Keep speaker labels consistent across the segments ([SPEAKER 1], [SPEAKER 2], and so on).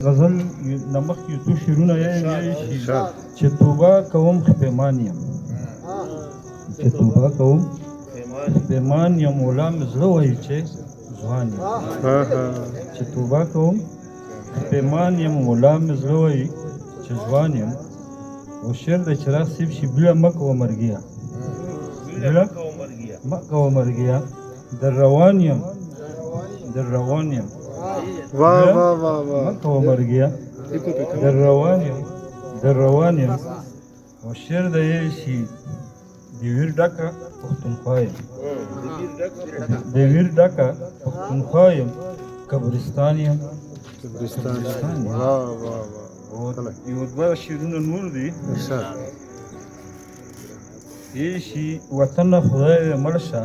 [SPEAKER 1] غزل نمخ یو څو شعرونه یې شي چې توبه کوم خپېمان یم، چې توبه کوم خپېمان یم، مولا مې زړه وایي چې ځوان یم، چې توبه کوم خپېمان یم، مولا مې زړه وایي چې ځوان یم. و شعر د چراغ صاحب شي بیړه مه کوه مرګیه، بیړه مه کوه مرګیه، در روان یم، در روان یم، مه کوه مرګیه، در روان یم، در روان یم. و شعر د یې شي د ویر ډکه پښتونخوا یم، د ویر ډکه پښتونخوا یم، قبرستان یم، قبرستان یم. یو دوه شعرونه نور دي یې شي وطنه خدای مړ شه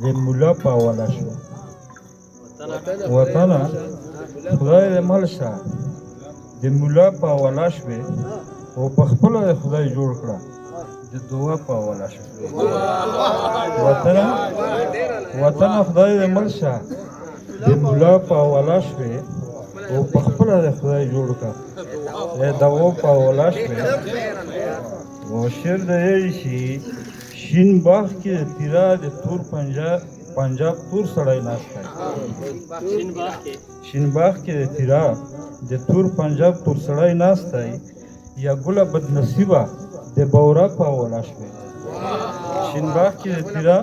[SPEAKER 1] د ملا په حواله شوه، وطنه خدای مړ شه د ملا په حواله شوې، او په خپله د خدای جوړ کړه د دعا په حواله شوه. وطنه خدای دې مړ شه د ملا په حواله شوې، او په خپله د خدای جوړ کړه د دعا په حواله شوې. و شعر د یې شي شین باغ کې د تیرا د تور پنجاب تور سړی ناست دی، شین باغ کې د تیرا د تور پنجاب تور سړی ناست دی، یا ګله بدنصیبه د بورا په حواله شوې. شین باغ کې د تیرا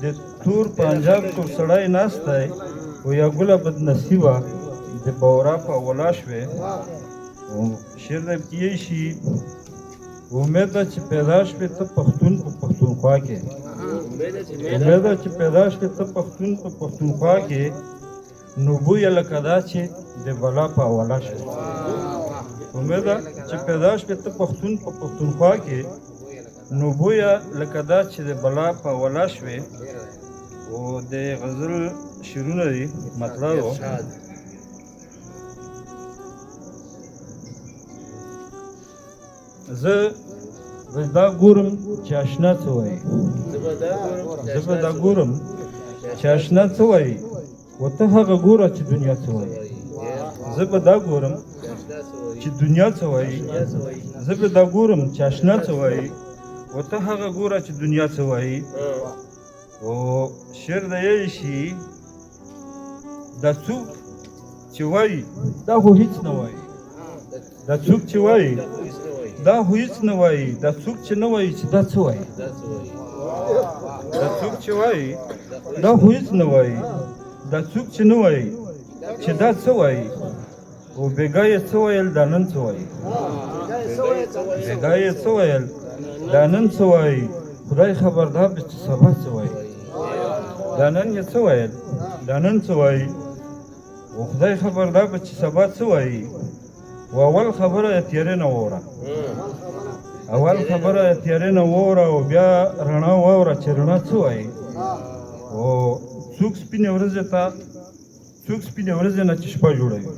[SPEAKER 1] د تور پنجاب تور سړی ناست دی، او یا ګله بدنصیبه د بورا په حواله شوې. شعر د یې شي امید ده چې پیدا شوې ته پښتون په پښتونخوا کې، امید ده چې پیدا شوې ته پښتون په پښتونخوا کې، نو بویه لکه دا چې د بلا په حواله شوې. امید ده چې پیدا شوې ته پښتون په پښتونخوا کې، نو بویه لکه دا چې د بلا په حواله شوې. او د غزل شعرونه دي مطلب زه دا ګورم چې اشنا څه وایي، زه به دا ګورم چې اشنا څه وایي، و ته هغه ګوره چې دنیا څه وایي. زه به دا ګورم چې دنیا څه وایي، زه به دا ګورم چې اشنا څه وایي، و ته هغه ګوره چې دنیا څه وایي. او شعر د یې شي دا څوک چې وایي دا خو هیڅ نه وایي، دا څوک چې وایي دا خو هیڅ نه وایي، دا څوک چې نه وایي چې دا څه وایي، دا څوک چې وایي دا خو هیڅ نه وایي، دا څوک چې نه وایي چې دا څه وایي. او بېګا یې څه ویل دا نن څه وایي، بېګا یې څه ویل دا نن څه وایي، خدای خبردار دی چې سبا څه وایي. دا نن یې څه ویل دا نن څه وایي، او خدای خبردار دی چې سبا څه وایي. و اول خبره یې تیارې نه واوره، اول خبره یې تیارې نه واوره، او بیا رڼا واوره چې رڼا څه وایي. او څوک سپینې ورځې ته څوک سپینې ورځې نه چې شپه جوړوي،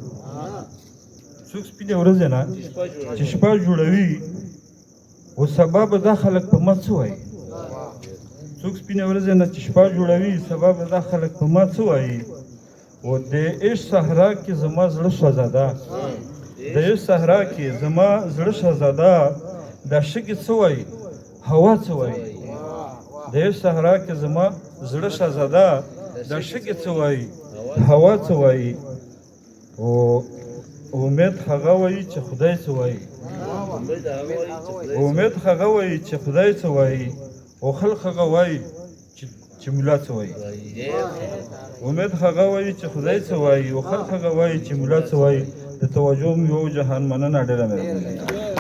[SPEAKER 1] څوک سپینې ورځې نه چې شپه جوړوي، او سبا به دا خلک په ما څه وایي. څوک سپینې ورځې نه چې شپه جوړوي، سبا به دا خلک په ما څه وایي. او د عشق صحرا کې زما زړه سوځاده، د عشق صحرا کې زما زړه شهزاده، دا شګې څه وایي هوا څه وایي. د عشق صحرا کې زما زړه شهزاده، دا شګې څه وایي هوا څه وایي. او امید هغه وایي چې خدای څه وایي، امید هغه وایي چې خدای څه وایي، او خلق هغه وایي چې ملا څه وایي. امید هغه وایي چې خدای څه وایي، او خلق هغه وایي چې ملا څه وایي. د توجه یو جهان مننه ډېره مهرباني.